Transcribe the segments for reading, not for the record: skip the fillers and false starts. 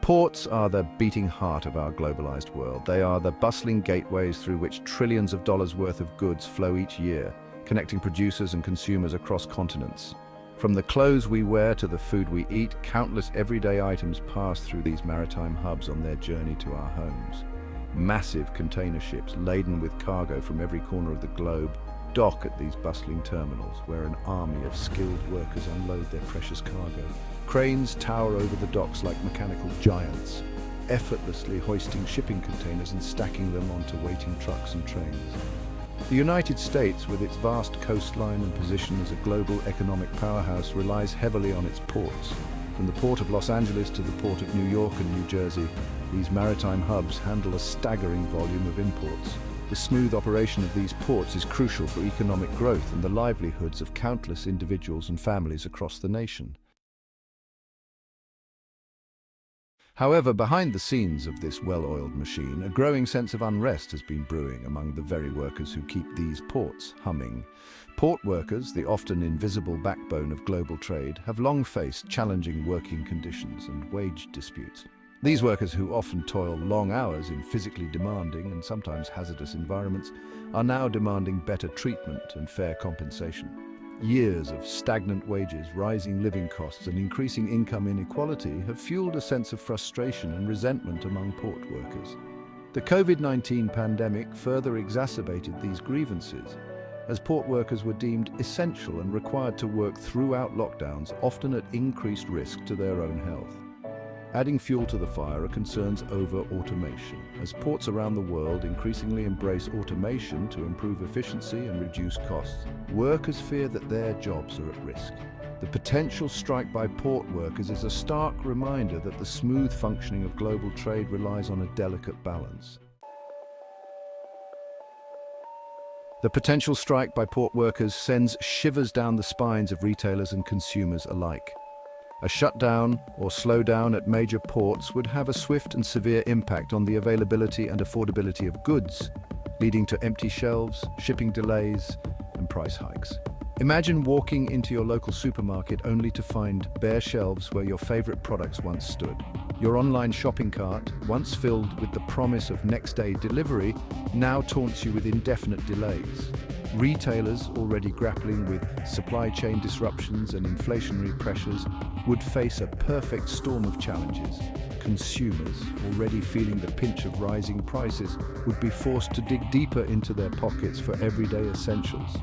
Ports are the beating heart of our globalized world. They are the bustling gateways through which trillions of dollars worth of goods flow each year, connecting producers and consumers across continents. From the clothes we wear to the food we eat, countless everyday items pass through these maritime hubs on their journey to our homes. Massive container ships laden with cargo from every corner of the globe dock at these bustling terminals, where an army of skilled workers unload their precious cargo. Cranes tower over the docks like mechanical giants, effortlessly hoisting shipping containers and stacking them onto waiting trucks and trains. The United States, with its vast coastline and position as a global economic powerhouse, relies heavily on its ports. From the port of Los Angeles to the port of New York and New Jersey, these maritime hubs handle a staggering volume of imports. The smooth operation of these ports is crucial for economic growth and the livelihoods of countless individuals and families across the nation. However, behind the scenes of this well-oiled machine, a growing sense of unrest has been brewing among the very workers who keep these ports humming. Port workers, the often invisible backbone of global trade, have long faced challenging working conditions and wage disputes. These workers, who often toil long hours in physically demanding and sometimes hazardous environments, are now demanding better treatment and fair compensation. Years of stagnant wages, rising living costs, and increasing income inequality have fueled a sense of frustration and resentment among port workers. The COVID-19 pandemic further exacerbated these grievances, as port workers were deemed essential and required to work throughout lockdowns, often at increased risk to their own health. Adding fuel to the fire are concerns over automation. As ports around the world increasingly embrace automation to improve efficiency and reduce costs, workers fear that their jobs are at risk. The potential strike by port workers is a stark reminder that the smooth functioning of global trade relies on a delicate balance. The potential strike by port workers sends shivers down the spines of retailers and consumers alike. A shutdown or slowdown at major ports would have a swift and severe impact on the availability and affordability of goods, leading to empty shelves, shipping delays, and price hikes. Imagine walking into your local supermarket only to find bare shelves where your favorite products once stood. Your online shopping cart, once filled with the promise of next-day delivery, now taunts you with indefinite delays. Retailers, already grappling with supply chain disruptions and inflationary pressures, would face a perfect storm of challenges. Consumers, already feeling the pinch of rising prices, would be forced to dig deeper into their pockets for everyday essentials.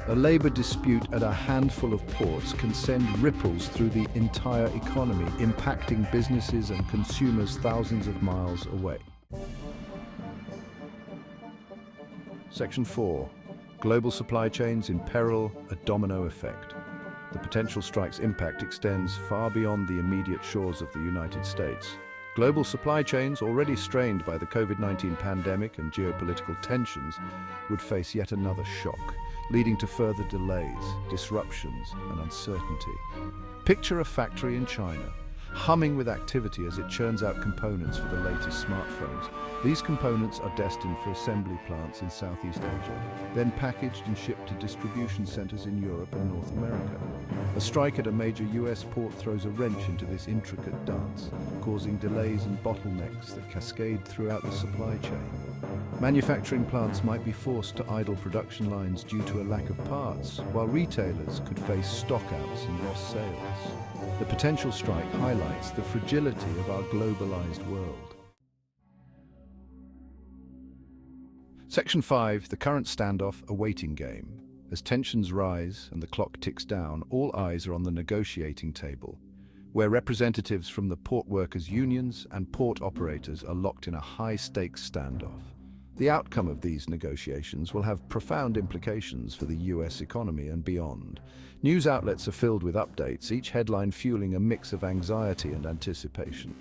A labor dispute at a handful of ports can send ripples through the entire economy, impacting businesses and consumers thousands of miles away. Section 4. Global supply chains in peril, a domino effect. The potential strike's impact extends far beyond the immediate shores of the United States. Global supply chains, already strained by the COVID-19 pandemic and geopolitical tensions, would face yet another shock, leading to further delays, disruptions, and uncertainty. Picture a factory in China, humming with activity as it churns out components for the latest smartphones. These components are destined for assembly plants in Southeast Asia, then packaged and shipped to distribution centers in Europe and North America. A strike at a major US port throws a wrench into this intricate dance, causing delays and bottlenecks that cascade throughout the supply chain. Manufacturing plants might be forced to idle production lines due to a lack of parts, while retailers could face stockouts and lost sales. The potential strike highlights the fragility of our globalized world. Section 5. The current standoff, a waiting game. As tensions rise and the clock ticks down, all eyes are on the negotiating table, where representatives from the port workers' unions and port operators are locked in a high-stakes standoff. The outcome of these negotiations will have profound implications for the US economy and beyond. News outlets are filled with updates, each headline fueling a mix of anxiety and anticipation.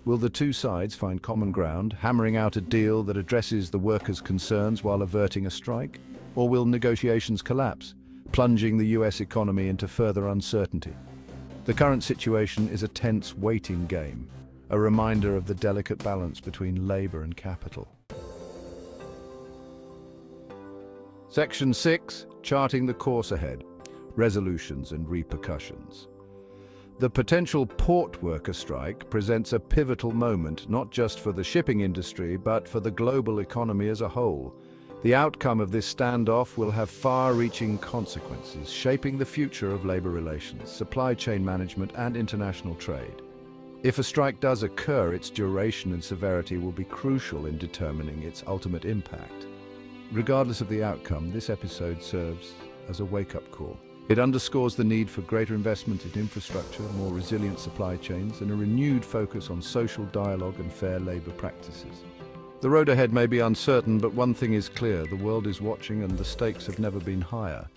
Will the two sides find common ground, hammering out a deal that addresses the workers' concerns while averting a strike? Or will negotiations collapse, plunging the US economy into further uncertainty? The current situation is a tense waiting game, a reminder of the delicate balance between labor and capital. Section 6. Charting the course ahead. Resolutions and repercussions. The potential port worker strike presents a pivotal moment, not just for the shipping industry, but for the global economy as a whole. The outcome of this standoff will have far-reaching consequences, shaping the future of labor relations, supply chain management, and international trade. If a strike does occur, its duration and severity will be crucial in determining its ultimate impact. Regardless of the outcome, this episode serves as a wake-up call. It underscores the need for greater investment in infrastructure, more resilient supply chains, and a renewed focus on social dialogue and fair labor practices. The road ahead may be uncertain, but one thing is clear: the world is watching and the stakes have never been higher.